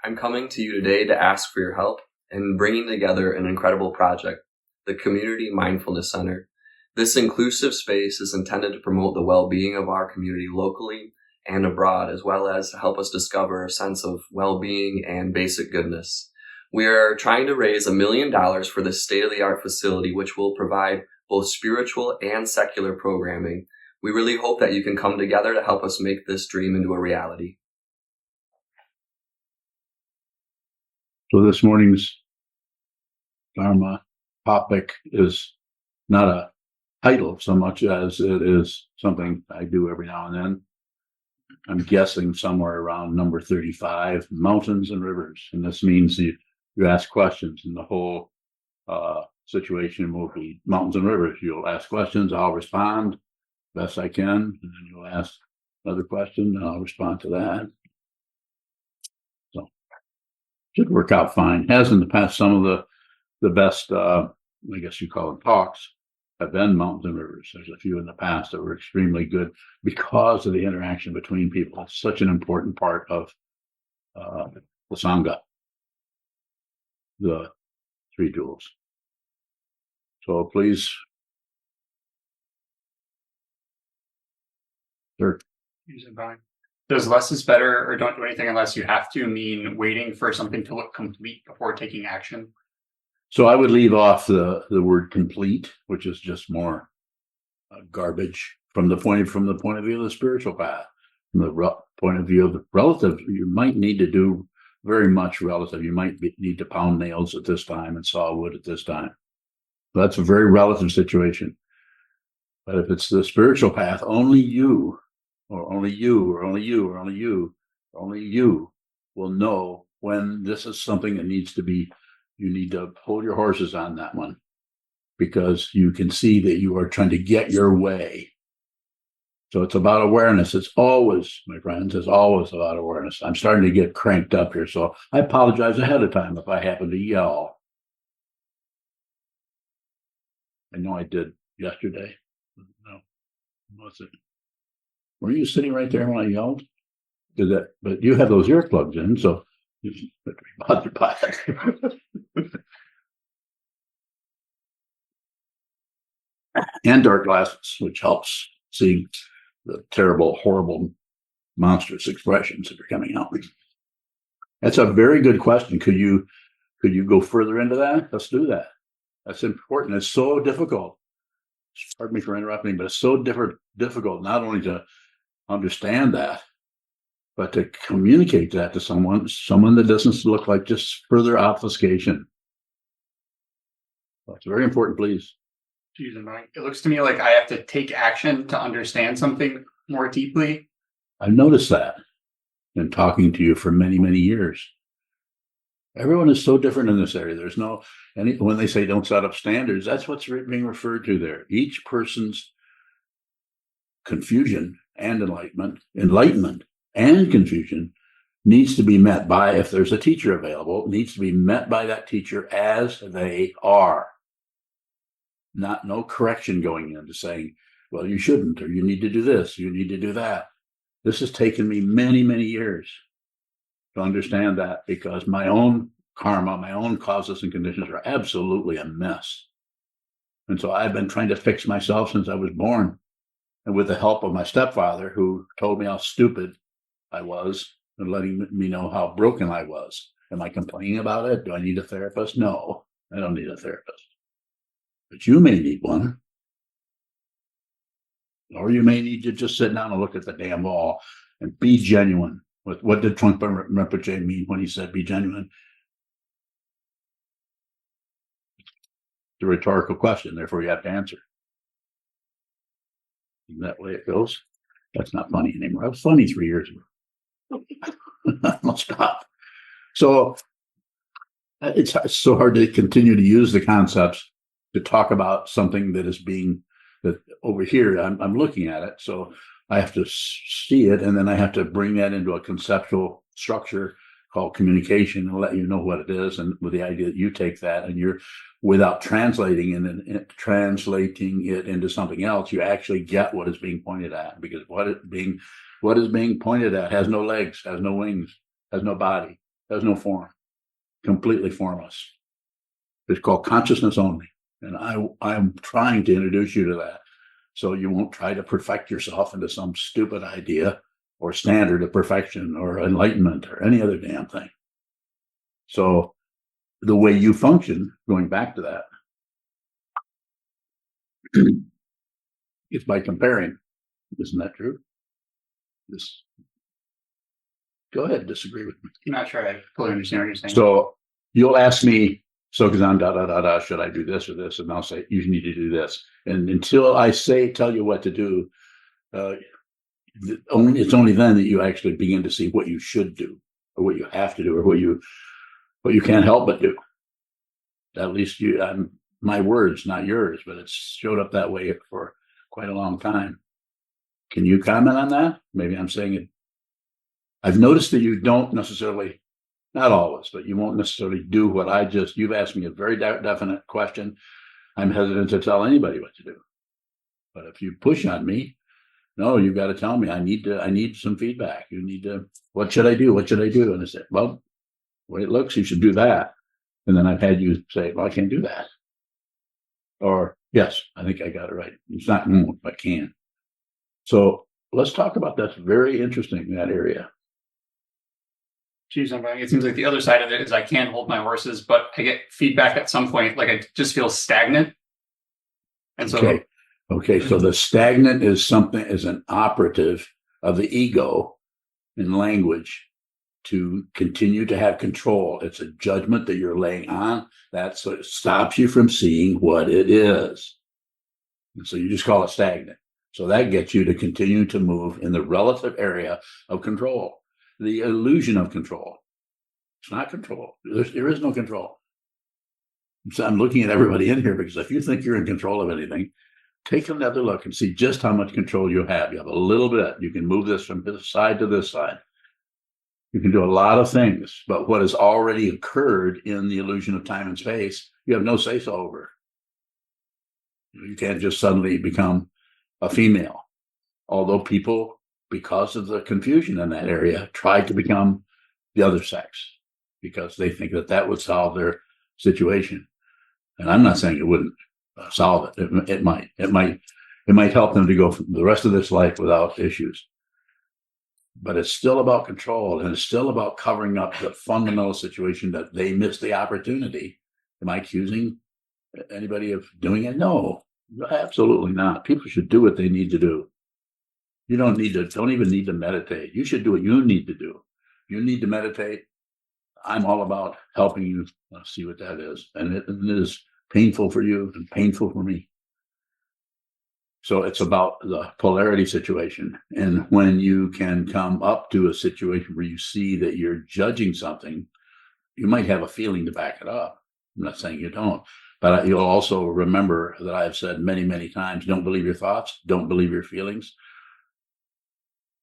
I'm coming to you today to ask for your help in bringing together an incredible project, the Community Mindfulness Center. This inclusive space is intended to promote the well-being of our community locally and abroad, as well as to help us discover a sense of well-being and basic goodness. We are trying to raise $1 million for this state-of-the-art facility, which will provide both spiritual and secular programming. We really hope that you can come together to help us make this dream into a reality. So this morning's Dharma topic is not a title so much as it is something I do every now and then. I'm guessing somewhere around number 35, mountains and rivers. And this means you ask questions, and the whole situation will be mountains and rivers. You'll ask questions, I'll respond best I can, and then you'll ask another question, and I'll respond to that. So should work out fine. Has in the past. Some of the best, I guess you call them talks, have been mountains and rivers. There's a few in the past that were extremely good because of the interaction between people. It's such an important part of the Sangha, the three jewels. So please. Sure. Does less is better or don't do anything unless you have to mean waiting for something to look complete before taking action? So I would leave off the word complete, which is just more garbage from the point of view of the spiritual path. From the point of view of the relative, you might need to do very much relative. You might need to pound nails at this time and saw wood at this time. So that's a very relative situation. But if it's the spiritual path, only you, or only you, or only you, or only you, only you will know when this is something that needs to be. You need to hold your horses on that one, because you can see that you are trying to get your way. So it's about awareness. It's always, my friends, it's always about awareness. I'm starting to get cranked up here, so I apologize ahead of time if I happen to yell. I know I did yesterday. No, was it? Were you sitting right there when I yelled? Did that? But you have those earplugs in, so you should be bothered by it. And dark glasses, which helps see the terrible, horrible, monstrous expressions that are coming out. That's a very good question. Could you go further into that? Let's do that. That's important. It's so difficult. Pardon me for interrupting, but it's so difficult not only to understand that, but to communicate that to someone that doesn't look like just further obfuscation. That's very important, please. It looks to me like I have to take action to understand something more deeply. I've noticed that in talking to you for many, many years. Everyone is so different in this area. There's no, when they say don't set up standards, that's what's being referred to there. Each person's confusion and enlightenment and confusion needs to be met by, if there's a teacher available, needs to be met by that teacher as they are. No correction going into saying, well, you shouldn't, or you need to do this, you need to do that. This has taken me many, many years to understand that, because my own karma, my own causes and conditions are absolutely a mess. And so I've been trying to fix myself since I was born. And with the help of my stepfather, who told me how stupid I was and letting me know how broken I was. Am I complaining about it? Do I need a therapist? No, I don't need a therapist. But you may need one. Or you may need to just sit down and look at the damn wall and be genuine. What did Trungpa Rinpoche mean when he said be genuine? It's a rhetorical question, therefore you have to answer. Isn't that the way it goes? That's not funny anymore. That was funny 3 years ago. I'll stop. So it's so hard to continue to use the concepts to talk about something that is being, that over here, I'm looking at it. So I have to see it, and then I have to bring that into a conceptual structure called communication and let you know what it is. And with the idea that you take that and you're, without translating it into something else, you actually get what is being pointed at, because what is being pointed at has no legs, has no wings, has no body. has no form, completely formless. It's called consciousness only. And I'm trying to introduce you to that. So you won't try to perfect yourself into some stupid idea or standard of perfection or enlightenment or any other damn thing. So the way you function, going back to that, is by comparing. Isn't that true? Go ahead and disagree with me. I'm not sure I fully understand what you're saying. So you'll ask me, Sokuzan, should I do this or this? And I'll say, you need to do this. And until I tell you what to do, it's only then that you actually begin to see what you should do, or what you have to do, or what you can't help but do. At least my words, not yours, but it's showed up that way for quite a long time. Can you comment on that? Maybe I'm saying it. I've noticed that you don't necessarily, not always, but you won't necessarily do what you've asked me a very definite question. I'm hesitant to tell anybody what to do. But if you push on me, no, you've got to tell me. I need some feedback. You need to, what should I do? What should I do? And I say, well, the way it looks, you should do that. And then I've had you say, well, I can't do that. Or, yes, I think I got it right. It's not, I can. So let's talk about that's very interesting, that area. Geez, it seems like the other side of it is I can hold my horses, but I get feedback at some point, like I just feel stagnant. And so, okay. So the stagnant is an operative of the ego in language to continue to have control. It's a judgment that you're laying on that so it stops you from seeing what it is. And so you just call it stagnant. So that gets you to continue to move in the relative area of control. The illusion of control. It's not control. There is no control. So I'm looking at everybody in here because if you think you're in control of anything, take another look and see just how much control you have. You have a little bit. You can move this from this side to this side. You can do a lot of things, but what has already occurred in the illusion of time and space, you have no say-so over. You can't just suddenly become a female. Although people, because of the confusion in that area, tried to become the other sex because they think that would solve their situation. And I'm not saying it wouldn't solve it. It might help them to go for the rest of this life without issues. But it's still about control, and it's still about covering up the fundamental situation that they missed the opportunity. Am I accusing anybody of doing it? No, absolutely not. People should do what they need to do. You don't even need to meditate. You should do what you need to do. You need to meditate. I'm all about helping you see what that is. And it is painful for you and painful for me. So it's about the polarity situation. And when you can come up to a situation where you see that you're judging something, you might have a feeling to back it up. I'm not saying you don't, but you'll also remember that I've said many, many times, don't believe your thoughts, don't believe your feelings.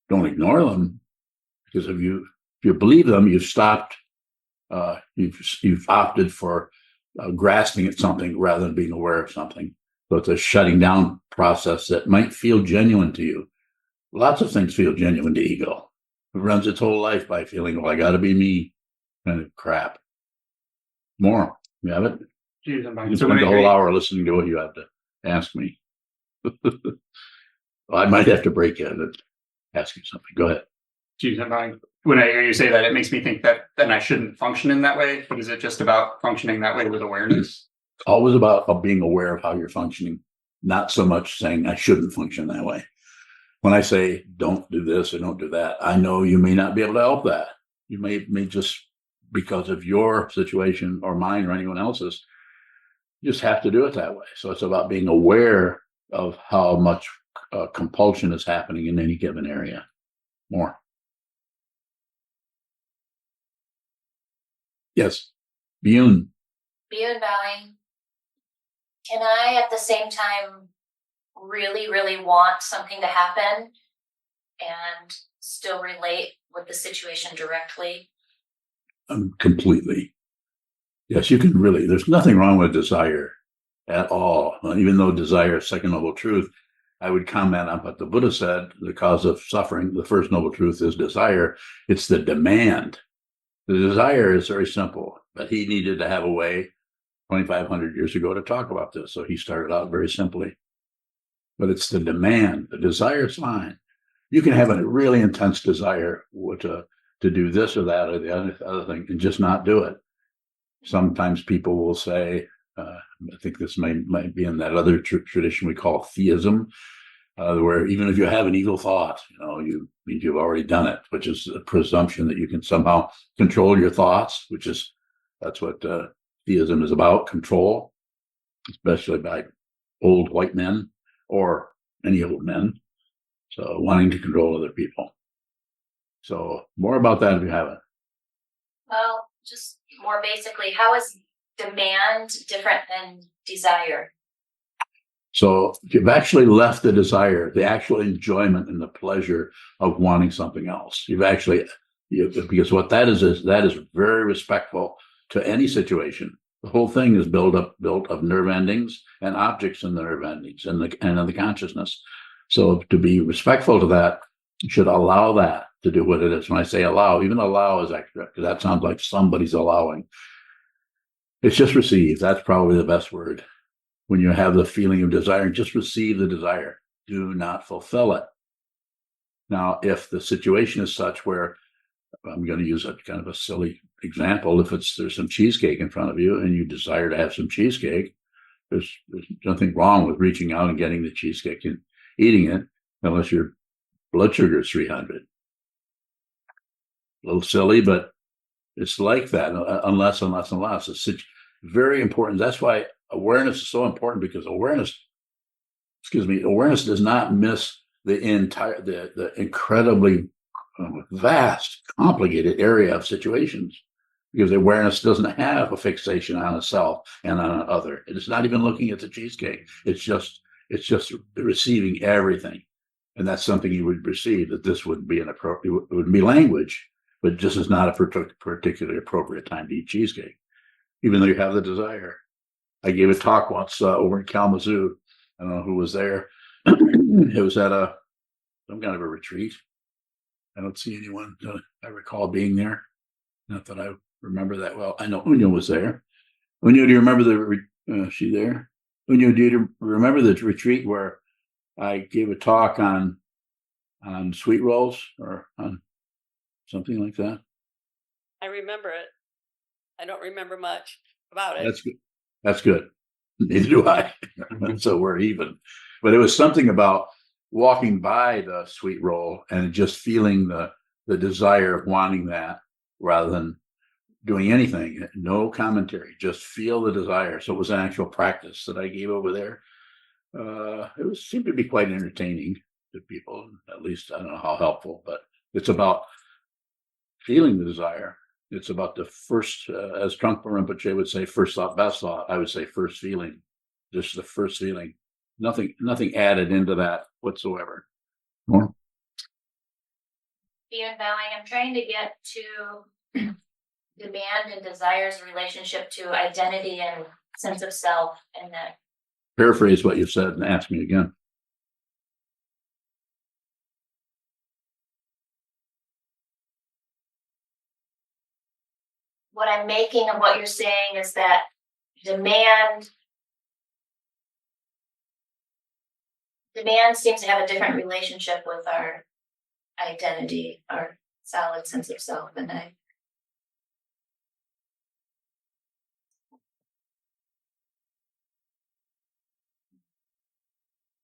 Don't ignore them, because if you believe them, you've stopped, you've opted for grasping at something rather than being aware of something. So it's a shutting down process that might feel genuine to you. Lots of things feel genuine to ego. It runs its whole life by feeling, well, I got to be me kind of crap. More. You have it? You spend the whole hour listening to what you have to ask me. I might have to break in and ask you something. Go ahead. Geez, when I hear you say that, it makes me think that then I shouldn't function in that way. But is it just about functioning that way with awareness? Always about being aware of how you're functioning, not so much saying I shouldn't function that way. When I say don't do this or don't do that, I know you may not be able to help that. You may just, because of your situation or mine or anyone else's, you just have to do it that way. So it's about being aware of how much compulsion is happening in any given area. More. Yes. Bune bowing. Can I, at the same time, really, really want something to happen and still relate with the situation directly? Completely. Yes, you can really. There's nothing wrong with desire at all. Even though desire is second noble truth, I would comment on what the Buddha said, the cause of suffering, the first noble truth is desire. It's the demand The desire is very simple, but he needed to have a way 2,500 years ago to talk about this. So he started out very simply. But it's the demand. The desire is fine. You can have a really intense desire to do this or that or the other thing and just not do it. Sometimes people will say, I think this might be in that other tradition we call theism, where even if you have an evil thought, you've already done it, which is a presumption that you can somehow control your thoughts, that's what theism is about, control, especially by old white men or any old men. So wanting to control other people. So more about that if you haven't. Well, just more basically, how is demand different than desire? So you've actually left the desire, the actual enjoyment and the pleasure of wanting something else. Because what that is very respectful to any situation. The whole thing is built of nerve endings and objects in the nerve endings and in the consciousness. So to be respectful to that, you should allow that to do what it is. When I say allow, even allow is extra, because that sounds like somebody's allowing. It's just receive. That's probably the best word. When you have the feeling of desire, just receive the desire. Do not fulfill it. Now, if the situation is such where, I'm going to use a kind of a silly example, if there's some cheesecake in front of you and you desire to have some cheesecake, there's nothing wrong with reaching out and getting the cheesecake and eating it, unless your blood sugar is 300. A little silly, but it's like that, unless. It's very important. That's why awareness is so important, because awareness does not miss the incredibly vast, complicated area of situations, because awareness doesn't have a fixation on a self and on an other. It is not even looking at the cheesecake. It's just receiving everything. And that's something you would receive, that this would be it would be language, but this is not a particularly appropriate time to eat cheesecake, even though you have the desire. I gave a talk once over in Kalamazoo. I don't know who was there. It was at some kind of a retreat. I don't see anyone I recall being there. Not that I remember that well. I know Unya was there. Unya, do you remember she there? Unya, do you remember the retreat where I gave a talk on sweet rolls or on something like that? I remember it. I don't remember much about it. That's good. That's good. Neither do I. So we're even. But it was something about walking by the sweet roll and just feeling the desire of wanting that, rather than doing anything. No commentary. Just feel the desire. So it was an actual practice that I gave over there. It seemed to be quite entertaining to people. At least I don't know how helpful, but it's about feeling the desire. It's about the first, as Trungpa Rinpoche would say, first thought, best thought. I would say first feeling, just the first feeling. Nothing added into that whatsoever. More? Beyond bowing, I'm trying to get to demand and desire's relationship to identity and sense of self, and that. Paraphrase what you said and ask me again. What I'm making of what you're saying is that demand seems to have a different relationship with our identity, our solid sense of self, and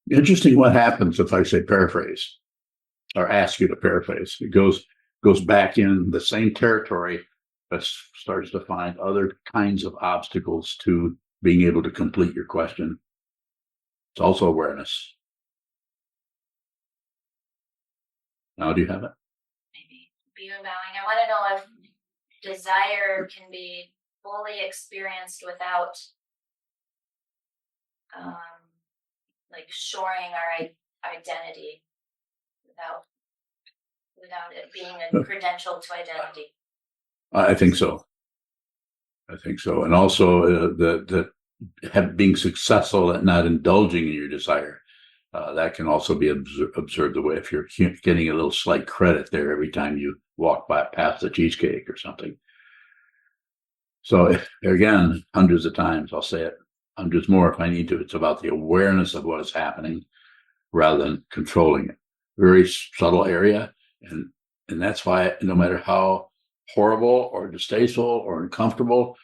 Interesting what happens if I say paraphrase or ask you to paraphrase. It goes back in the same territory, but starts to find other kinds of obstacles to being able to complete your question. It's also awareness. Now, do you have it? maybe beyond bowing. I want to know if desire can be fully experienced without like shoring our identity, without it being a credential to identity. I think so. And also being successful at not indulging in your desire. That can also be observed the way if you're getting a little slight credit there every time you walk past the cheesecake or something. So again, hundreds of times, I'll say it hundreds more if I need to. It's about the awareness of what is happening rather than controlling it. Very subtle area. And that's why no matter how horrible or distasteful or uncomfortable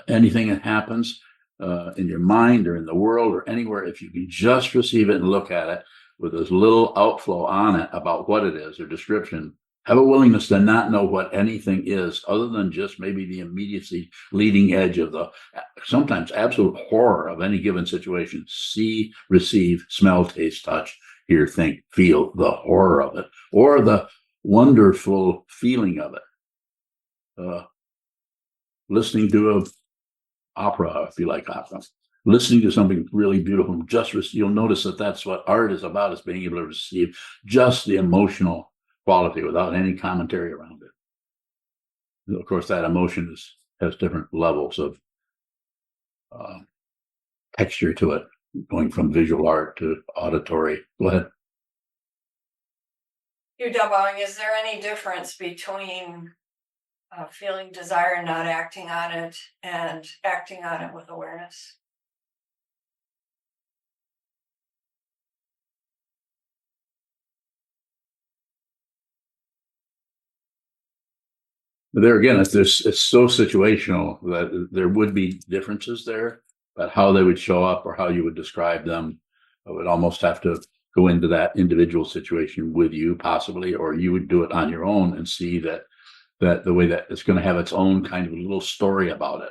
anything that happens in your mind or in the world or anywhere, if you can just receive it and look at it with as little outflow on it about what it is or description, have a willingness to not know what anything is other than just maybe the immediacy leading edge of the sometimes absolute horror of any given situation. See, receive, smell, taste, touch, hear, think, feel the horror of it or the wonderful feeling of it. Listening to a opera, if you like opera, listening to something really beautiful, you'll notice that that's what art is about, is being able to receive just the emotional quality without any commentary around it. And of course, that emotion has different levels of texture to it, going from visual art to auditory. Go ahead. Is there any difference between feeling desire and not acting on it and acting on it with awareness? There again, it's so situational that there would be differences there, but how they would show up or how you would describe them, I would almost have to go into that individual situation with you possibly, or you would do it on your own and see that the way that it's going to have its own kind of little story about it.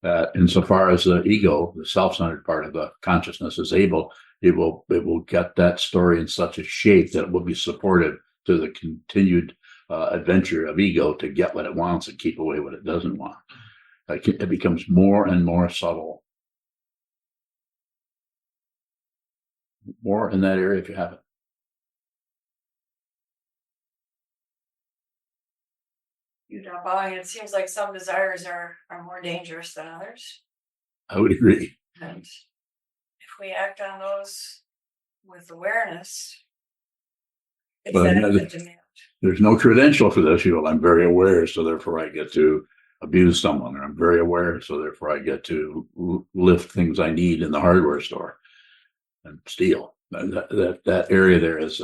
That insofar as the ego, the self-centered part of the consciousness is able, it will get that story in such a shape that it will be supportive to the continued adventure of ego to get what it wants and keep away what it doesn't want. It becomes more and more subtle. More in that area if you have it. It seems like some desires are more dangerous than others. I would agree. And if we act on those with awareness, it's Well, that you know, the demand. There's no credential for this. I'm very aware, so therefore I get to abuse someone, or I'm very aware, so therefore I get to lift things I need in the hardware store and steal. That area there is,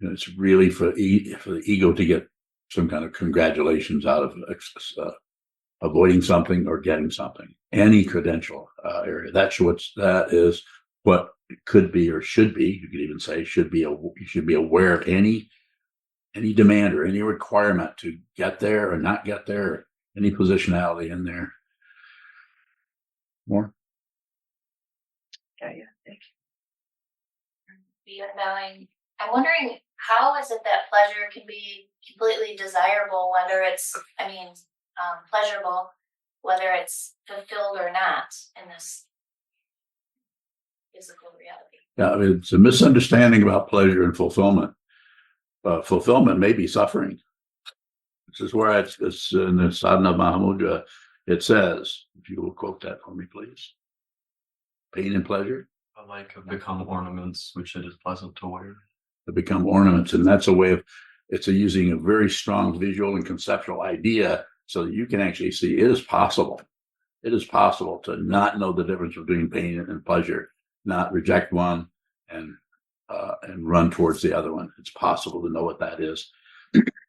it's really for the ego to get some kind of congratulations out of avoiding something or getting something. Any credential area. That is what it could be or should be. You could even say you should be aware of any demand or any requirement to get there or not get there, any positionality in there. More? Yeah, thank you. Beyond bowing, I'm wondering, how is it that pleasure can be completely desirable, whether it's, pleasurable, whether it's fulfilled or not in this physical reality? Yeah, it's a misunderstanding about pleasure and fulfillment. Fulfillment may be suffering. This is where it's in the Sadhana Mahamudra. It says, if you will quote that for me, please. Pain and pleasure alike have become ornaments, which it is pleasant to wear. They become ornaments, and that's a way of using a very strong visual and conceptual idea so that you can actually see it is possible. It is possible to not know the difference between pain and pleasure, not reject one and run towards the other one. It's possible to know what that is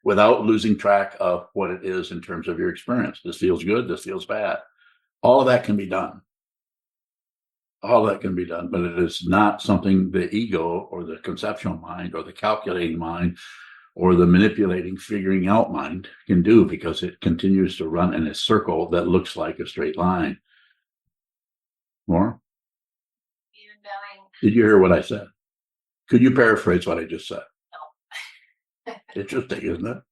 without losing track of what it is in terms of your experience. This feels good. This feels bad. All of that can be done. All that can be done, but it is not something the ego or the conceptual mind or the calculating mind or the manipulating, figuring out mind can do, because it continues to run in a circle that looks like a straight line. More? Did you hear what I said? Could you paraphrase what I just said? No. Interesting, isn't it?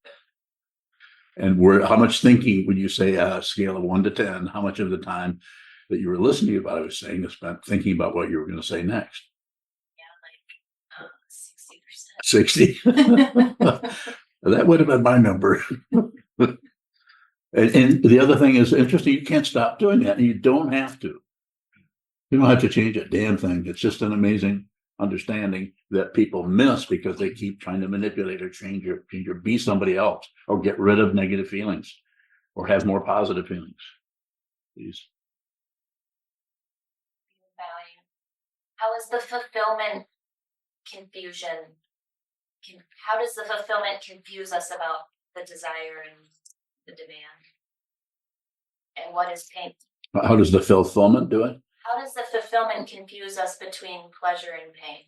And how much thinking would you say, a scale of 1 to 10, how much of the time that you were listening to what I was saying is spent thinking about what you were going to say next? Yeah, like 60%. 60? That would have been my number. And the other thing is interesting, you can't stop doing that, and you don't have to. You don't have to change a damn thing. It's just an amazing understanding that people miss because they keep trying to manipulate or change or be somebody else or get rid of negative feelings or have more positive feelings. Please. Value. How is the fulfillment confusion? How does the fulfillment confuse us about the desire and the demand? And what is pain? How does the fulfillment do it? How does the fulfillment confuse us between pleasure and pain?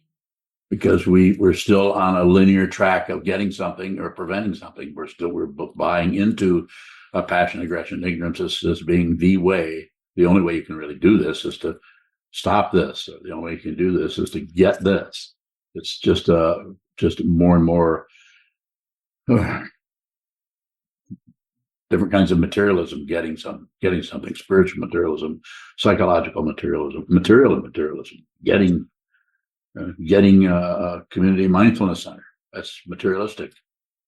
Because we're still on a linear track of getting something or preventing something. We're buying into a passion, aggression, ignorance as being the way. The only way you can really do this is to stop this. The only way you can do this is to get this. It's just more and more different kinds of materialism, getting something, spiritual materialism, psychological materialism, materialism, getting a community mindfulness center. That's materialistic.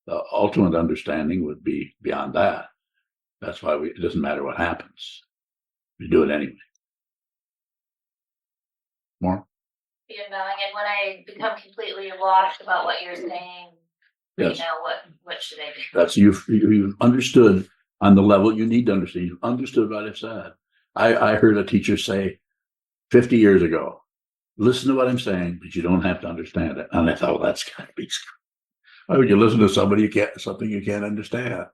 The ultimate understanding would be beyond that. That's why it doesn't matter what happens. We do it anyway. More? And when I become completely lost about what you're saying, Yes. now what should I do? That's you've understood on the level you need to understand. You've understood what I've said. I heard a teacher say 50 years ago, listen to what I'm saying, but you don't have to understand it. And I thought, well, that's got to be. Why would you listen to something you can't understand?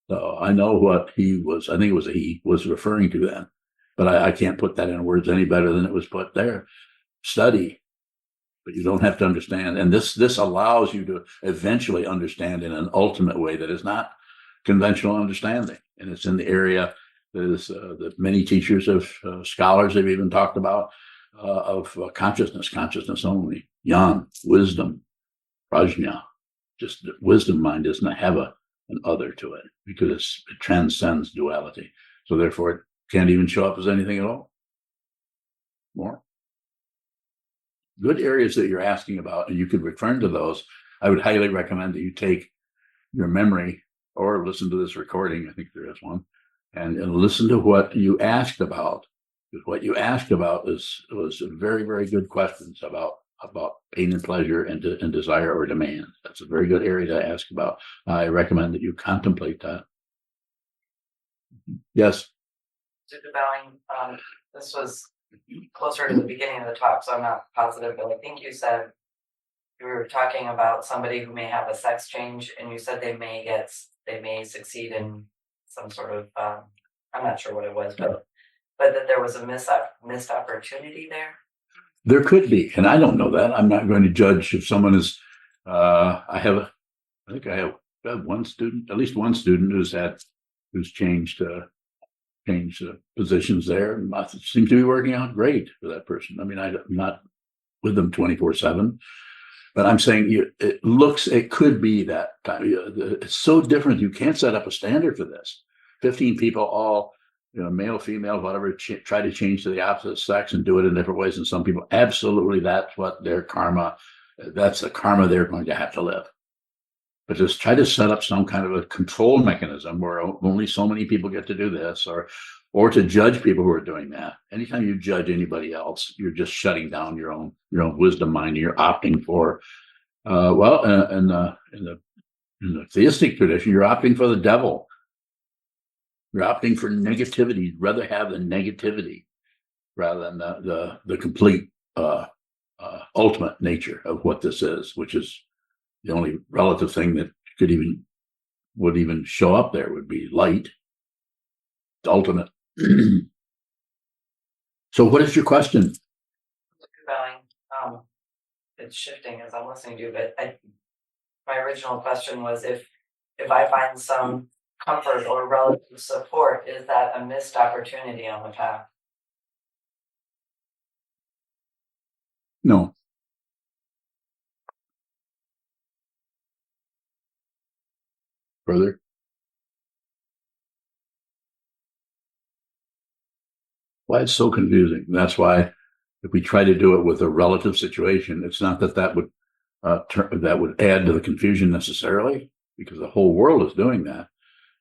So I know what he was. I think it was he was referring to then, but I can't put that in words any better than it was put there. Study, but you don't have to understand. And this allows you to eventually understand in an ultimate way that is not conventional understanding. And it's in the area that many teachers scholars have even talked about of consciousness only, jnana, wisdom, prajna. Just the wisdom mind doesn't have an other to it because it transcends duality. So therefore, it can't even show up as anything at all. More? Good areas that you're asking about, and you could return to those. I would highly recommend that you take your memory or listen to this recording. I think there is one, and listen to what you asked about. Because what you asked about was very, very good questions about pain and pleasure and desire or demand. That's a very good area to ask about. I recommend that you contemplate that. Yes. Dr. Bowing, this was closer to the beginning of the talk, so I'm not positive, but I think you said you were talking about somebody who may have a sex change, and you said they may succeed in some sort of I'm not sure what it was, but that there was a missed opportunity there. There could be, and I don't know that. I'm not going to judge if someone is. I think I have one student, at least one student who's changed positions there, and seems to be working out great for that person. I mean, I'm not with them 24/7, but I'm saying it could be that time. It's so different. You can't set up a standard for this. 15 people, all male, female, whatever, try to change to the opposite sex and do it in different ways. And some people, absolutely, that's what their karma. That's the karma they're going to have to live. But just try to set up some kind of a control mechanism where only so many people get to do this, or to judge people who are doing that. Anytime you judge anybody else, you're just shutting down your own wisdom mind. You're opting for, in the theistic tradition, you're opting for the devil. You're opting for negativity. You'd rather have the negativity rather than the complete ultimate nature of what this is, which is the only relative thing that would even show up there would be light. The ultimate. So what is your question? It's shifting as I'm listening to you, but my original question was if I find some comfort or relative support, is that a missed opportunity on the path? No. Further? Why it's so confusing. That's why if we try to do it with a relative situation, it's not that would add to the confusion necessarily, because the whole world is doing that.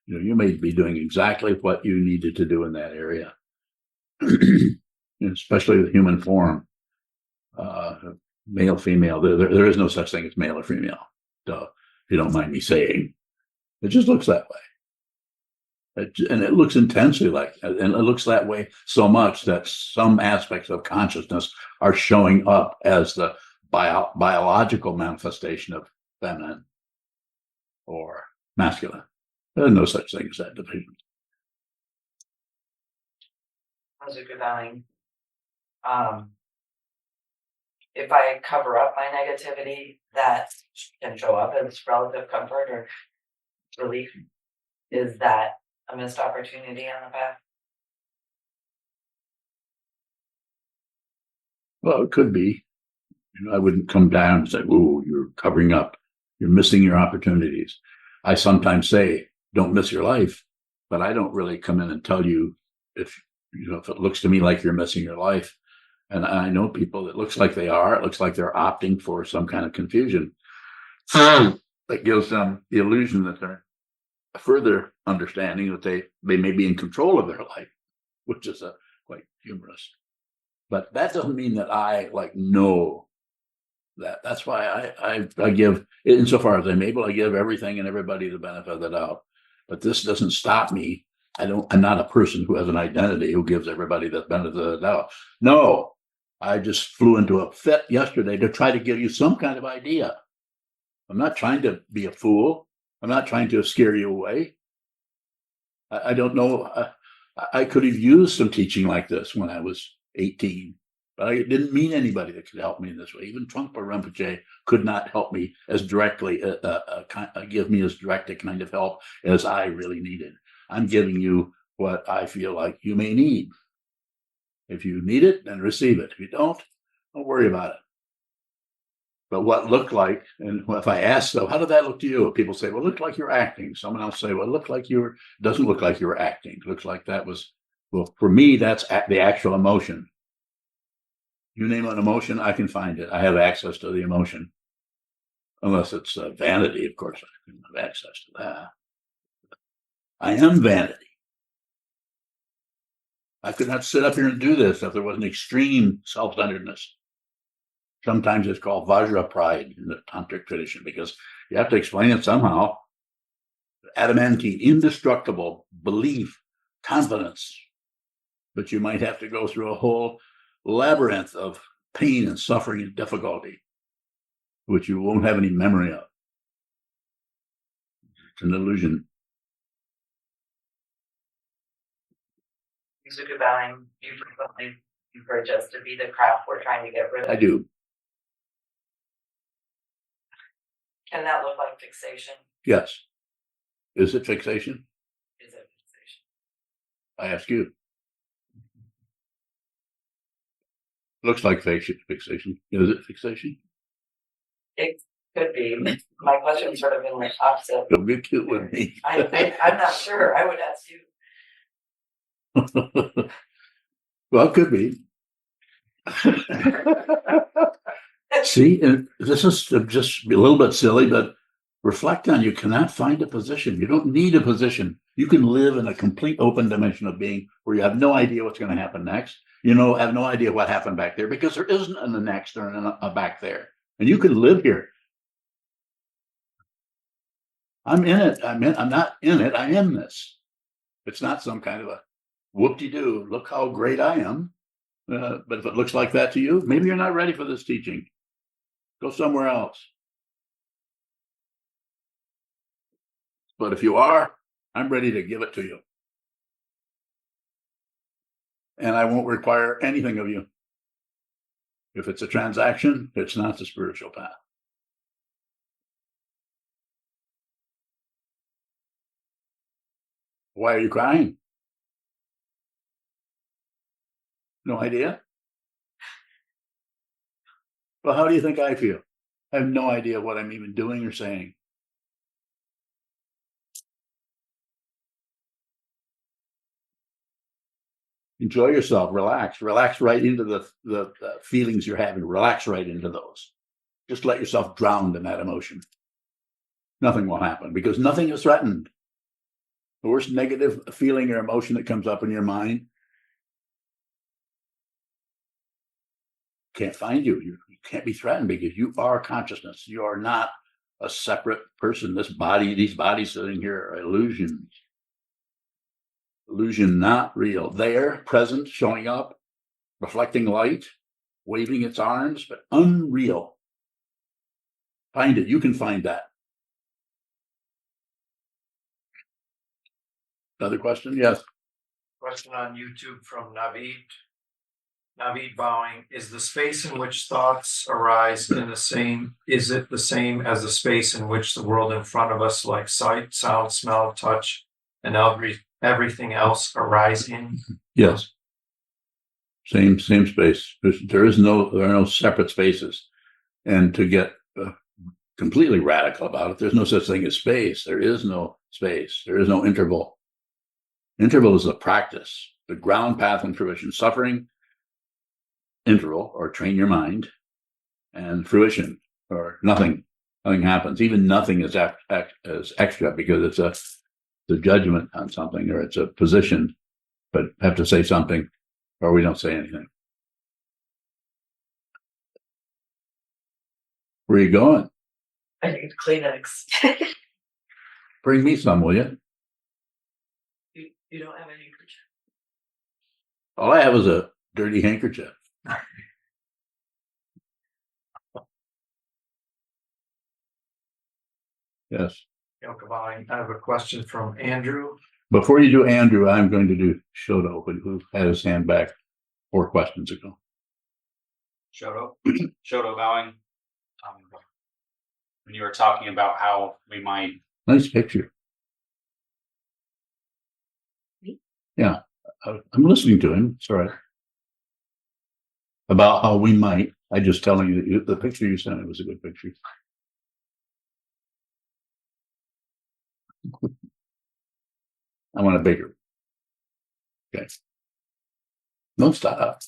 You may be doing exactly what you needed to do in that area, especially the human form, male, female. There is no such thing as male or female. So if you don't mind me saying, it just looks that way. And it looks intensely like that. And it looks that way so much that some aspects of consciousness are showing up as the biological manifestation of feminine or masculine. There's no such thing as that division. SokukoJi. If I cover up my negativity, that can show up as relative comfort or relief. Is that a missed opportunity on the path? Well, it could be. I wouldn't come down and say, "Oh, you're covering up. You're missing your opportunities." I sometimes say, "Don't miss your life," but I don't really come in and tell you if it looks to me like you're missing your life. And I know people that looks like they are. It looks like they're opting for some kind of confusion. That gives them the illusion that they're further understanding that they may be in control of their life, which is quite humorous. But that doesn't mean that I know that. That's why I give, insofar as I'm able, I give everything and everybody the benefit of the doubt. But this doesn't stop me. I'm not a person who has an identity who gives everybody the benefit of the doubt. No, I just flew into a fit yesterday to try to give you some kind of idea. I'm not trying to be a fool. I'm not trying to scare you away. I don't know. I could have used some teaching like this when I was 18, but I didn't meet anybody that could help me in this way. Even Trungpa Rinpoche could not help me as directly, give me as direct a kind of help as I really needed. I'm giving you what I feel like you may need. If you need it, then receive it. If you don't worry about it. But what looked like, and if I ask, so how did that look to you? People say, well, it looked like you're acting. Someone else say, well, it looked like doesn't look like you were acting. It looks like that was, well, for me, that's the actual emotion. You name an emotion, I can find it. I have access to the emotion. Unless it's vanity, of course, I can have access to that. I am vanity. I could not sit up here and do this if there was an extreme self-centeredness. Sometimes it's called Vajra pride in the tantric tradition because you have to explain it somehow. Adamantine, indestructible belief, confidence. But you might have to go through a whole labyrinth of pain and suffering and difficulty, which you won't have any memory of. It's an illusion. SokukoJi, you urge us to be the craft we're trying to get rid of. I do. Can that look like fixation? Yes. Is it fixation? Is it fixation? I ask you. Looks like fixation. Is it fixation? It could be. My question's sort of in the opposite. Don't get cute with me. I'm not sure. I would ask you. Well, it could be. See, and this is just a little bit silly, but reflect on, you cannot find a position. You don't need a position. You can live in a complete open dimension of being where you have no idea what's going to happen next. Have no idea what happened back there because there isn't a next or a back there. And you can live here. I'm in it. I'm not in it. I am this. It's not some kind of a whoop-de-doo. Look how great I am. But if it looks like that to you, maybe you're not ready for this teaching. Go somewhere else. But if you are, I'm ready to give it to you. And I won't require anything of you. If it's a transaction, it's not the spiritual path. Why are you crying? No idea? Well, how do you think I feel? I have no idea what I'm even doing or saying. Enjoy yourself, relax right into the feelings you're having, relax right into those. Just let yourself drown in that emotion. Nothing will happen because nothing is threatened. The worst negative feeling or emotion that comes up in your mind can't find you. You can't be threatened because you are consciousness. You are not a separate person. These bodies sitting here are illusions. Illusion not real. There, present, showing up, reflecting light, waving its arms, but unreal. Find it. You can find that. Another question? Yes. Question on YouTube from Naveed. Naveed bowing. Is the space in which thoughts arise is it the same as the space in which the world in front of us, like sight, sound, smell, touch, and everything else arise in? Yes. Same space. There are no separate spaces. And to get completely radical about it, there's no such thing as space. There is no space. There is no interval. Interval is a practice. The ground path and fruition, suffering, interval, or train your mind, and fruition, or nothing. Nothing happens. Even nothing is extra because it's a judgment on something, or it's a position, but have to say something, or we don't say anything. Where are you going? I need Kleenex. Bring me some, will you? You don't have any handkerchief. All I have is a dirty handkerchief. Yes. I have a question from Andrew. Before you do Andrew, I'm going to do Shoto, who had his hand back 4 questions ago. Shoto bowing. When you were talking about how we might. Nice picture. Yeah, I'm listening to him. Sorry. About how we might. I just telling you that the picture you sent me was a good picture. I want a bigger. Okay. No, stop.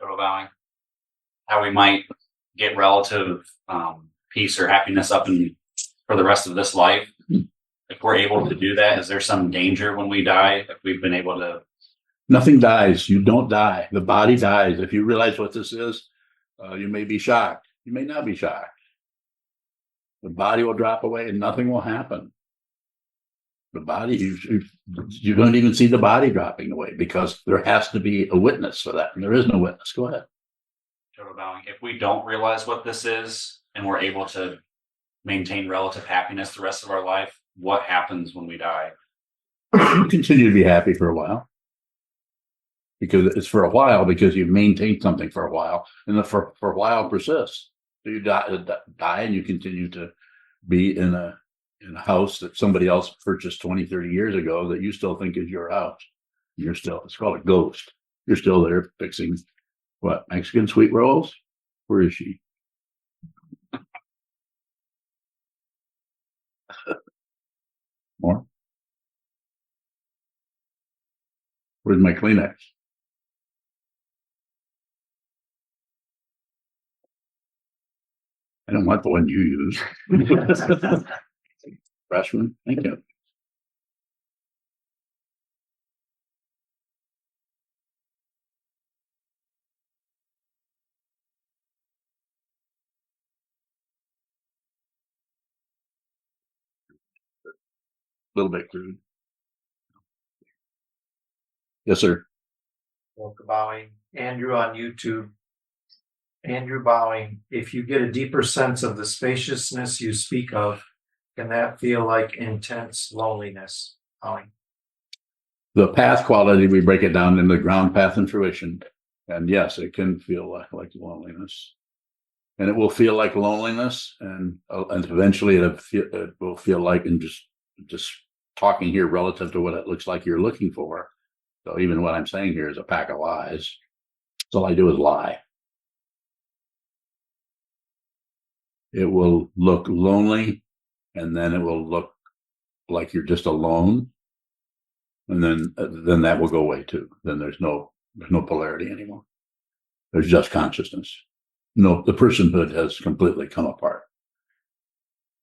Shoto bowing. How we might get relative peace or happiness up for the rest of this life. If we're able to do that, is there some danger when we die if we've been able to? Nothing dies. You don't die. The body dies. If you realize what this is, you may be shocked. You may not be shocked. The body will drop away and nothing will happen. The body, you don't even see the body dropping away because there has to be a witness for that. And there is no witness. Go ahead. Shoto bowing. If we don't realize what this is and we're able to maintain relative happiness the rest of our life, what happens when we die? You continue to be happy for a while. Because it's for a while, because you've maintained something for a while, and the for a while persists. So you die and you continue to be in a house that somebody else purchased 20, 30 years ago that you still think is your house. It's called a ghost. You're still there fixing what? Mexican sweet rolls? Where is she? More? Where's my Kleenex? I don't want the one you use. Freshman, thank you. A little bit crude. Yes, sir. Welcome bowing. Andrew on YouTube. Andrew bowing. If you get a deeper sense of the spaciousness you speak of, can that feel like intense loneliness? Bowing. The path quality, we break it down into ground, path, and fruition. And yes, it can feel like loneliness. And it will feel like loneliness, and eventually it will feel like, and just talking here relative to what it looks like you're looking for. So even what I'm saying here is a pack of lies. So all I do is lie. It will look lonely, and then it will look like you're just alone. And then that will go away too. Then there's no polarity anymore. There's just consciousness. No, the personhood has completely come apart.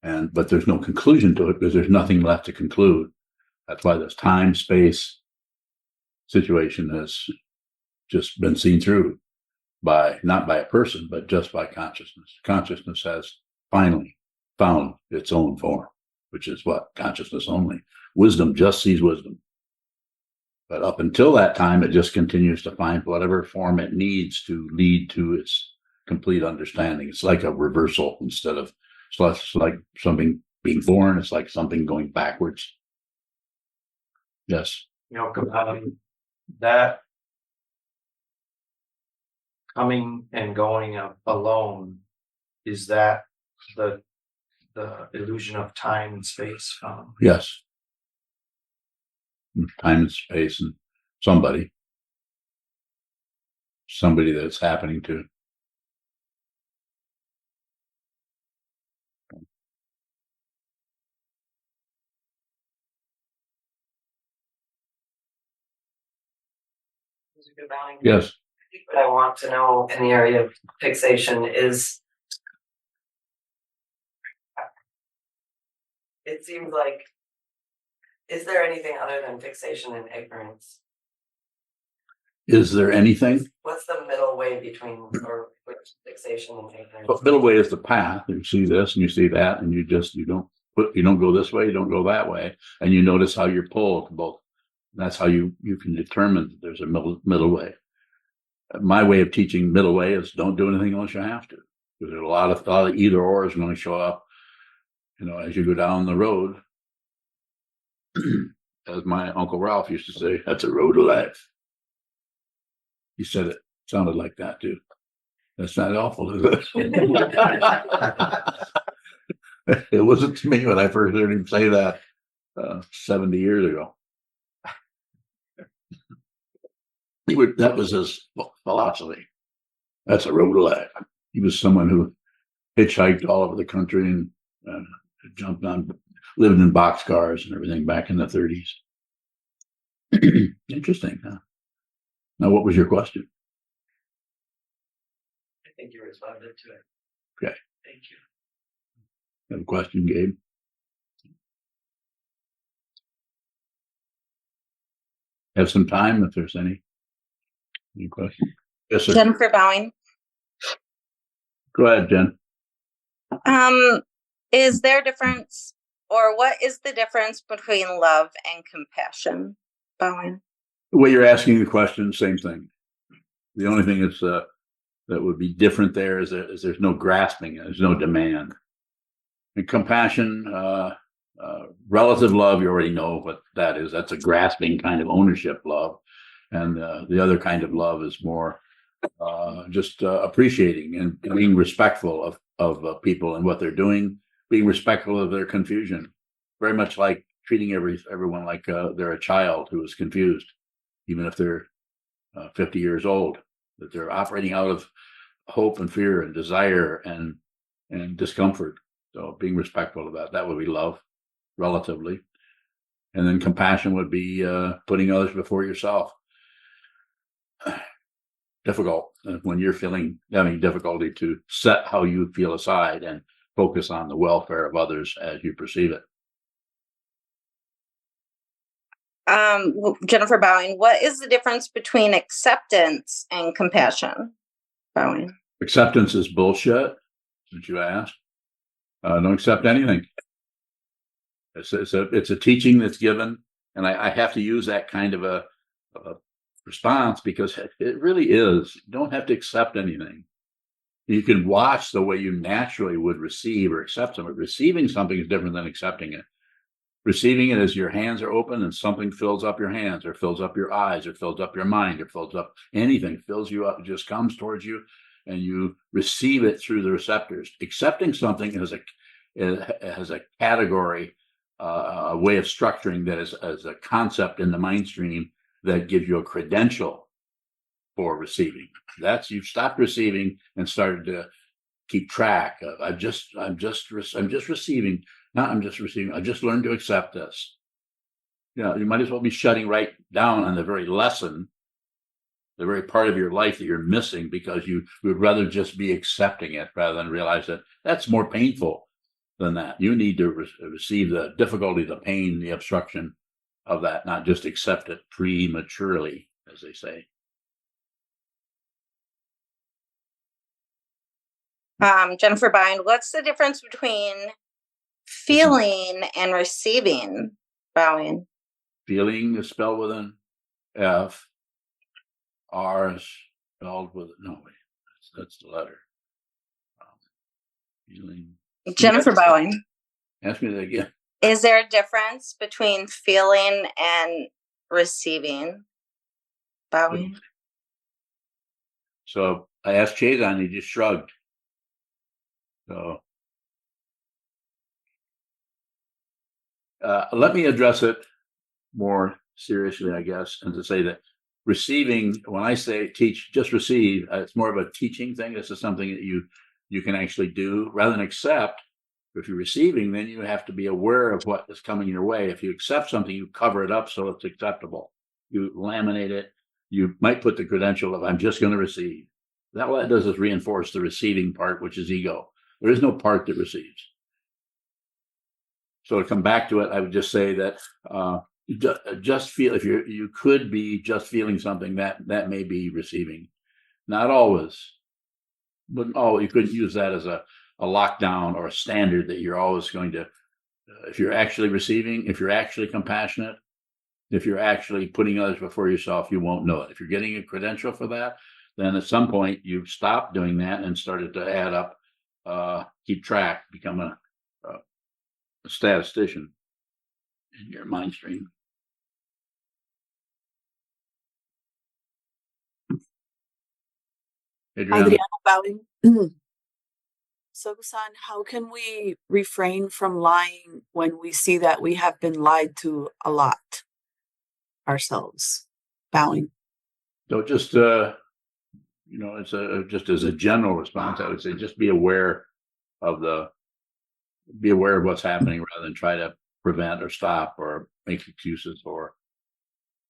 But there's no conclusion to it because there's nothing left to conclude. That's why this time, space situation has just been seen through not by a person, but just by consciousness. Consciousness has finally found its own form, which is what? Consciousness only. Wisdom just sees wisdom. But up until that time, it just continues to find whatever form it needs to lead to its complete understanding. It's like a reversal instead of, so it's like something being born. It's like something going backwards. Yes. That coming and going alone, is that the illusion of time and space? Yes. Time and space and somebody that it's happening to. Yes. What I want to know in the area of fixation is, it seems like, is there anything other than fixation and ignorance? Is there anything? What's the middle way between fixation and ignorance? Well, middle way is the path. You see this and you see that, and you don't go this way, you don't go that way, and you notice how you're pulled to both. That's how you can determine that there's a middle way. My way of teaching middle way is don't do anything unless you have to. Because there's a lot of either or is going to show up, as you go down the road. As my Uncle Ralph used to say, that's a road of life. He said it sounded like that too. That's not awful, is it? It wasn't to me when I first heard him say that 70 years ago. That was his philosophy. That's a road of life. He was someone who hitchhiked all over the country and jumped on, lived in boxcars and everything back in the 30s. Interesting, huh? Now, what was your question? I think you responded to it. Okay. Thank you. Have a question, Gabe? Have some time if there's any questions. Yes, sir. Jennifer Bowing. Go ahead, Jen. Is there a difference, or what is the difference between love and compassion, Bowing? The way you're asking the question, same thing. The only thing that's that would be different there is there's no grasping, there's no demand. And compassion, relative love, you already know what that is. That's a grasping kind of ownership love. And the other kind of love is more just appreciating and being respectful of people and what they're doing, being respectful of their confusion. Very much like treating everyone like they're a child who is confused, even if they're 50 years old, that they're operating out of hope and fear and desire and discomfort. So being respectful of that would be love, relatively. And then compassion would be putting others before yourself. Difficult when you're having difficulty to set how you feel aside and focus on the welfare of others as you perceive it. Jennifer Bowing, what is the difference between acceptance and compassion? Bowing. Acceptance is bullshit, since you asked. Don't accept anything. It's a teaching that's given, and I have to use that kind of a response because it really is. You don't have to accept anything. You can watch the way you naturally would receive or accept something. Receiving something is different than accepting it. Receiving it is your hands are open and something fills up your hands or fills up your eyes or fills up your mind or fills up anything, fills you up, it just comes towards you and you receive it through the receptors. Accepting something has a category, a way of structuring that is as a concept in the mind stream that gives you a credential for receiving. That's you've stopped receiving and started to keep track of. I'm just receiving. Not I'm just receiving. I just learned to accept this. You might as well be shutting right down on the very lesson, the very part of your life that you're missing because you would rather just be accepting it rather than realize that that's more painful than that. You need to receive the difficulty, the pain, the obstruction of that, not just accept it prematurely, as they say. Jennifer Bowing, what's the difference between feeling and receiving, Bowing? Feeling is spelled with an F. R is spelled with no wait. That's the letter. Feeling. Jennifer Bowing. Ask me that again. Is there a difference between feeling and receiving? Bowing. So I asked Chazon, he just shrugged. So let me address it more seriously, I guess, and to say that receiving, when I say teach, just receive, it's more of a teaching thing. This is something that you can actually do rather than accept. If you're receiving, then you have to be aware of what is coming your way. If you accept something, you cover it up so it's acceptable. You laminate it. You might put the credential of, I'm just going to receive. That what that does is reinforce the receiving part, which is ego. There is no part that receives. So to come back to it, I would just say that just feel, if you could be just feeling something, that may be receiving. Not always, but you couldn't use that as a lockdown or a standard that you're always going to, if you're actually receiving, if you're actually compassionate, if you're actually putting others before yourself, you won't know it. If you're getting a credential for that, then at some point you've stopped doing that and started to add up, keep track, become a statistician in your mind stream. Adriana Bowing. Sokuzan, how can we refrain from lying when we see that we have been lied to a lot ourselves? Bowing. So just, it's just as a general response, I would say just be aware of what's happening rather than try to prevent or stop or make excuses, or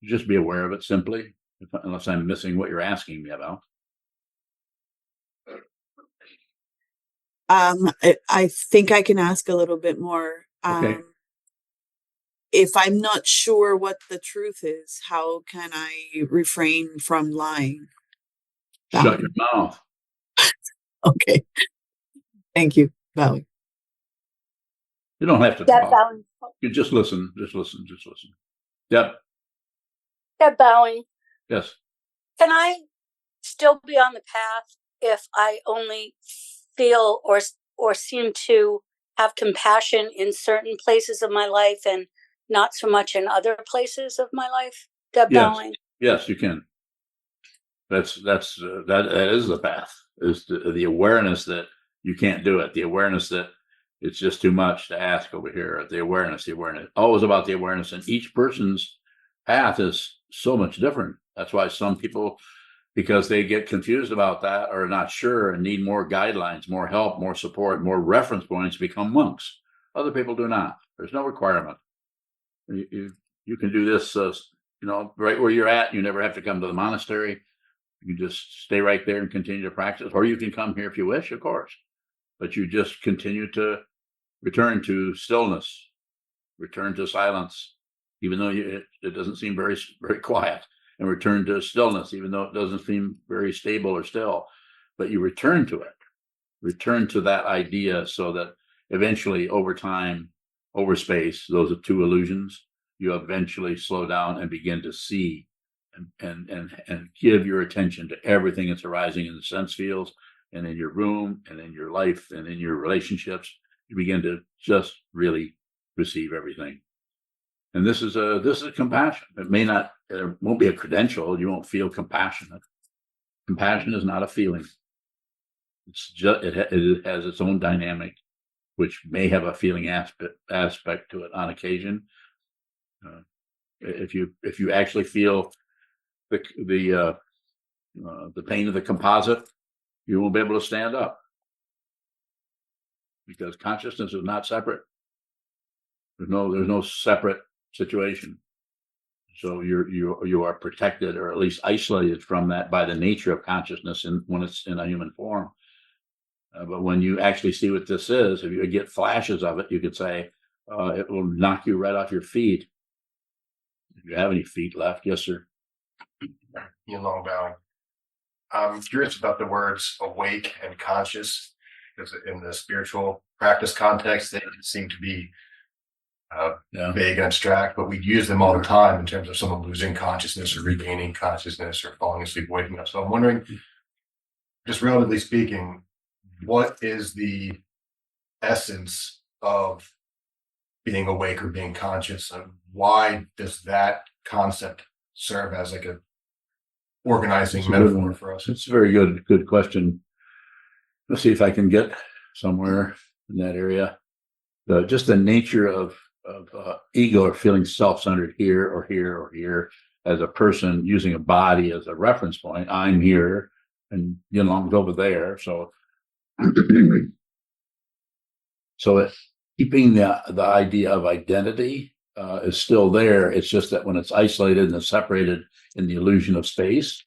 just be aware of it simply, unless I'm missing what you're asking me about. I think I can ask a little bit more. Okay. If I'm not sure what the truth is, how can I refrain from lying? Shut your mouth. Okay. Thank you, Valley. You don't have to Deb talk. Bowing. You just listen. Just listen. Yep. Deb Bowing. Yes. Can I still be on the path if I only feel or seem to have compassion in certain places of my life and not so much in other places of my life? Deb Bowing. Yes, you can. That is the path. Is the awareness that you can't do it. The awareness that it's just too much to ask over here. The awareness. Always about the awareness. And each person's path is so much different. That's why some people, because they get confused about that or not sure and need more guidelines, more help, more support, more reference points, become monks. Other people do not. There's no requirement. You can do this, right where you're at. You never have to come to the monastery. You can just stay right there and continue to practice. Or you can come here if you wish, of course. But you just continue to return to stillness, return to silence, even though it doesn't seem very, very quiet. And return to stillness, even though it doesn't seem very stable or still, but you return to it, return to that idea, so that eventually over time, over space, those are two illusions, you eventually slow down and begin to see and give your attention to everything that's arising in the sense fields and in your room and in your life and in your relationships. You begin to just really receive everything. And this is compassion. It won't be a credential. You won't feel compassionate. Compassion is not a feeling. It's just, it has its own dynamic, which may have a feeling aspect to it on occasion. If you actually feel the pain of the composite, you won't be able to stand up, because consciousness is not separate. There's no separate situation. So you are protected, or at least isolated from that by the nature of consciousness when it's in a human form. But when you actually see what this is, if you get flashes of it, you could say it will knock you right off your feet. If you have any feet left. Yes, sir. Ian Long Bowing. I'm curious about the words awake and conscious, because in the spiritual practice context, they seem to be vague and abstract, but we use them all the time in terms of someone losing consciousness or regaining consciousness or falling asleep, waking up. So I'm wondering, just relatively speaking, what is the essence of being awake or being conscious, and why does that concept serve as like a organizing metaphor for us? It's a very good question. Let's see if I can get somewhere in that area. Just the nature of ego or feeling self-centered here or here or here as a person using a body as a reference point. I'm here and I'm over there. So keeping the idea of identity is still there. It's just that when it's isolated and separated in the illusion of space,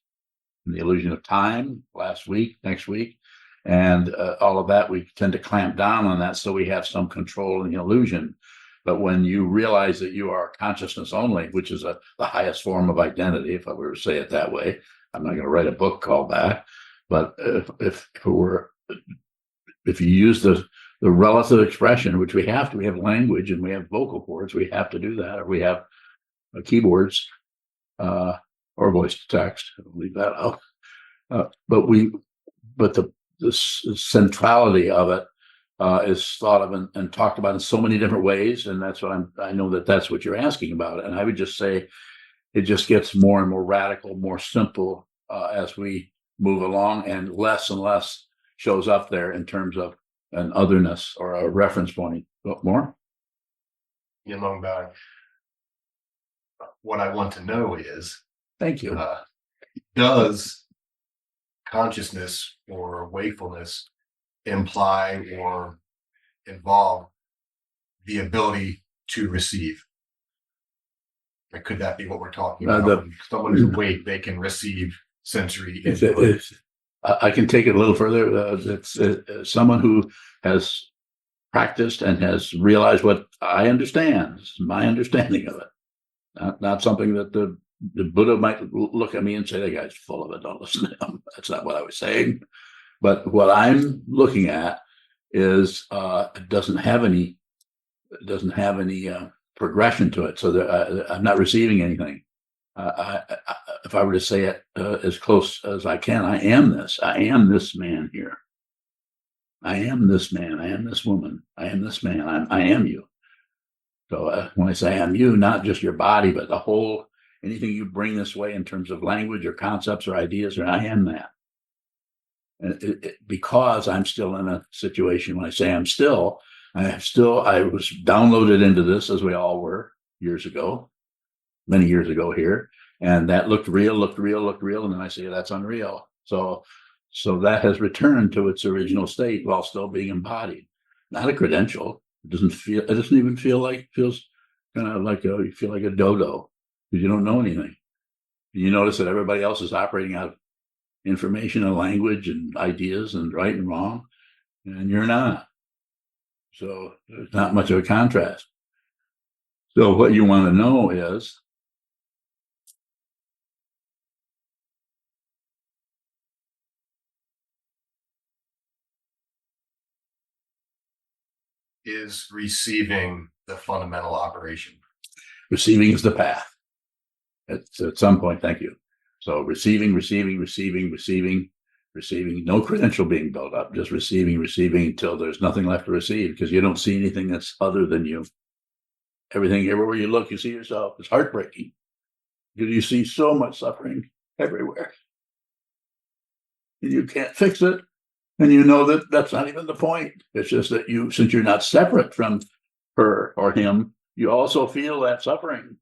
in the illusion of time, last week, next week, and all of that, we tend to clamp down on that so we have some control in the illusion. But when you realize that you are consciousness only, which is the highest form of identity, if I were to say it that way, I'm not going to write a book called that. But if you use the relative expression, which we have language and we have vocal cords, we have to do that, or we have keyboards or voice to text. I'll leave that out. But the centrality of it is thought of and talked about in so many different ways, and that's what I know that's what you're asking about. And I would just say it just gets more and more radical, more simple as we move along, and less shows up there in terms of an otherness or a reference point. More? Long bowing. What I want to know is, thank you. Does consciousness or wakefulness imply or involve the ability to receive? Or could that be what we're talking about? When someone is awake, they can receive sensory input. I can take it a little further. It's someone who has practiced and has realized what I understand. This is my understanding of it. Not something that the Buddha might look at me and say, that guy's full of it, don't listen to him. That's not what I was saying. But what I'm looking at is it doesn't have any progression to it. So I'm not receiving anything. If I were to say it as close as I can, I am this. I am this man here. I am this man. I am this woman. I am this man. I am you. So when I say I am you, not just your body, but the whole, anything you bring this way in terms of language or concepts or ideas, or I am that. And because I'm still in a situation, when I say I was downloaded into this, as we all were many years ago here. And that looked real. And then I say, that's unreal. So that has returned to its original state while still being embodied. Not a credential. It doesn't even feels kind of like you feel like a dodo because you don't know anything. You notice that everybody else is operating out of information and language and ideas and right and wrong, and you're not. So there's not much of a contrast. So what you want to know is receiving the fundamental operation. Receiving is the path. At some point, thank you. So receiving, no credential being built up, just receiving until there's nothing left to receive because you don't see anything that's other than you. Everything, everywhere you look, you see yourself. It's heartbreaking because you see so much suffering everywhere. And you can't fix it. And you know that that's not even the point. It's just that since you're not separate from her or him, you also feel that suffering.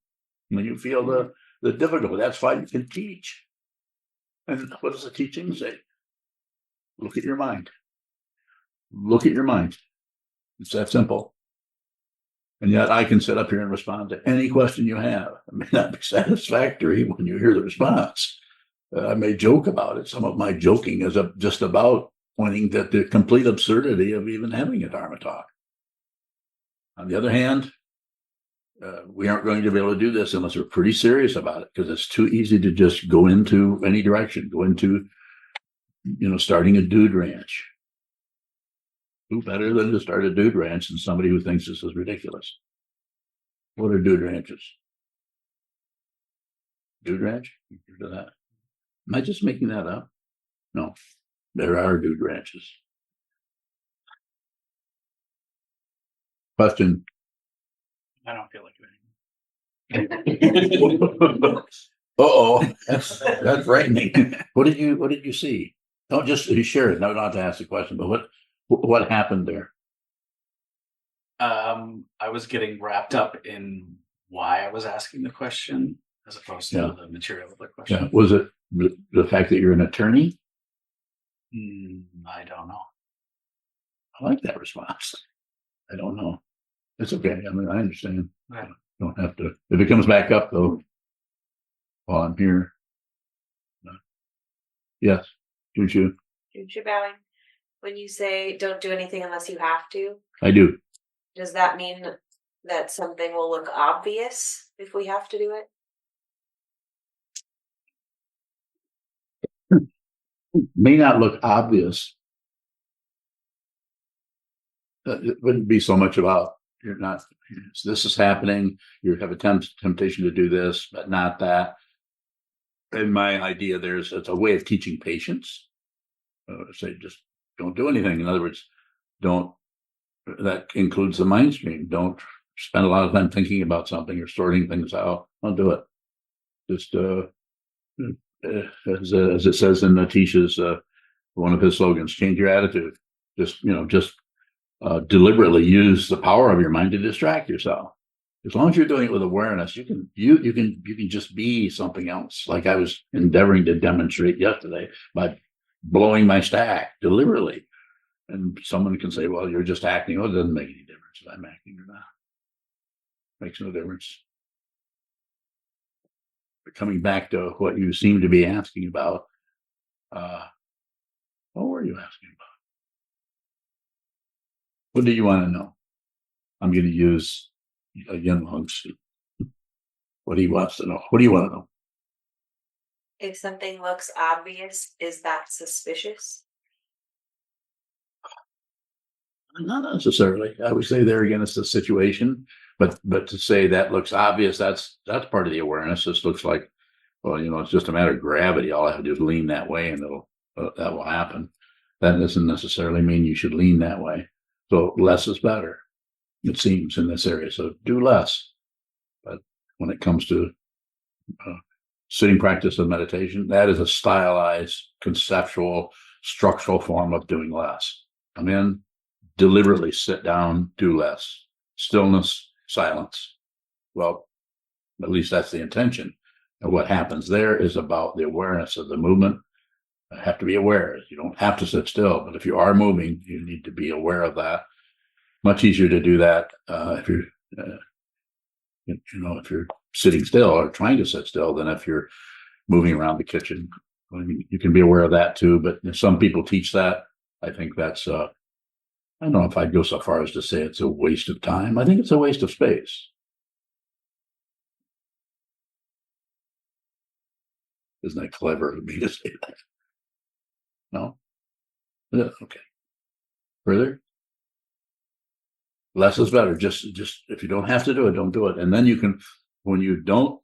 When you feel the difficulty, that's why you can teach. And what does the teaching say? Look at your mind. Look at your mind. It's that simple. And yet I can sit up here and respond to any question you have. It may not be satisfactory when you hear the response. I may joke about it. Some of my joking is just about pointing at the complete absurdity of even having a Dharma talk. On the other hand, we aren't going to be able to do this unless we're pretty serious about it because it's too easy to just go into any direction, go into, starting a dude ranch. Who better than to start a dude ranch than somebody who thinks this is ridiculous? What are dude ranches? Dude ranch? You heard of that? Am I just making that up? No, there are dude ranches. Question. I don't feel like it. That's frightening. What did you see? Don't just share it. No, not to ask the question, but what happened there? I was getting wrapped up in why I was asking the question as opposed to the material of the question. Yeah. Was it the fact that you're an attorney? I don't know. I like that response. I don't know. It's okay. I mean, I understand. Right. Don't have to. If it comes back up though, while I'm here. Yes. Juju. Juju bowing. When you say don't do anything unless you have to, I do. does that mean that something will look obvious if we have to do it? May not look obvious. It wouldn't be so much about you're not. This is happening. You have a temptation to do this, but not that. In my idea, it's a way of teaching patience. Say just don't do anything. In other words, don't. That includes the mind stream. Don't spend a lot of time thinking about something or sorting things out. Don't do it. Just as it says in Atisha's one of his slogans, change your attitude. Just deliberately use the power of your mind to distract yourself. As long as you're doing it with awareness, you can just be something else. Like I was endeavoring to demonstrate yesterday by blowing my stack deliberately. And someone can say, well, you're just acting. Well, it doesn't make any difference if I'm acting or not. Makes no difference. But coming back to what you seem to be asking about, what were you asking about? What do you want to know? I'm going to use Yin Long's. What he wants to know. What do you want to know? If something looks obvious, is that suspicious? Not necessarily. I would say there again, it's the situation, but to say that looks obvious, that's part of the awareness. This looks like, well, it's just a matter of gravity. All I have to do is lean that way, and that will happen. That doesn't necessarily mean you should lean that way. So less is better, it seems, in this area. So do less. But when it comes to sitting practice of meditation, that is a stylized, conceptual, structural form of doing less. Come in, deliberately sit down, do less. Stillness, silence. Well, at least that's the intention. And what happens there is about the awareness of the movement. I have to be aware. You don't have to sit still, but if you are moving, you need to be aware of that. Much easier to do that if you're, if you're sitting still or trying to sit still than if you're moving around the kitchen. I mean, you can be aware of that too, but if some people teach that, I think that's, I don't know if I'd go so far as to say it's a waste of time. I think it's a waste of space. Isn't that clever of me to say that? No? Yeah, okay. Further? Less is better. Just if you don't have to do it, don't do it. And then you can, when you don't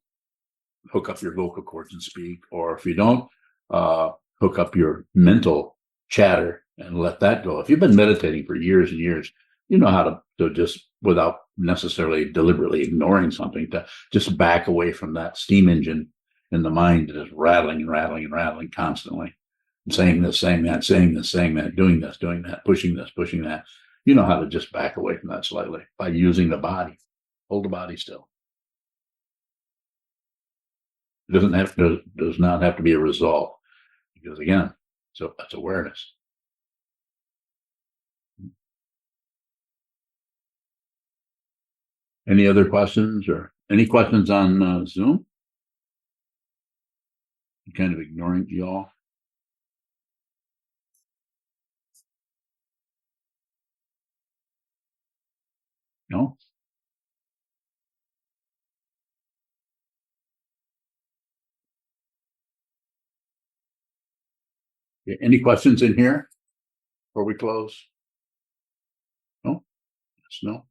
hook up your vocal cords and speak, or if you don't hook up your mental chatter and let that go. If you've been meditating for years and years, you know how to just, without necessarily deliberately ignoring something, to just back away from that steam engine in the mind that is rattling and rattling and rattling constantly. Saying this, saying that, saying this, saying that, doing this, doing that, pushing this, pushing that. You know how to just back away from that slightly by using the body. Hold the body still. It does not have to be a result, because again, so that's awareness. Any other questions or any questions on Zoom? I'm kind of ignoring you all. No? Any questions in here before we close? No? Yes, no?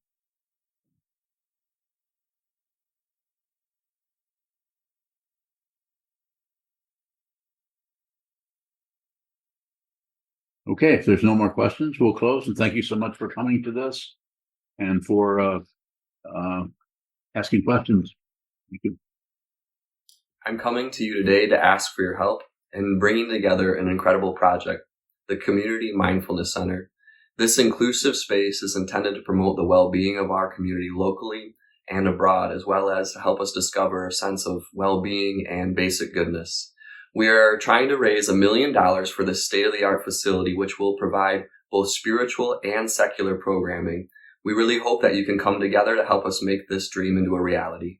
Okay, if there's no more questions, we'll close, and thank you so much for coming to this and for asking questions. Thank you. I'm coming to you today to ask for your help in bringing together an incredible project, the Community Mindfulness Center. This inclusive space is intended to promote the well-being of our community locally and abroad, as well as to help us discover a sense of well-being and basic goodness. We are trying to raise $1 million for this state-of-the-art facility, which will provide both spiritual and secular programming. We really hope that you can come together to help us make this dream into a reality.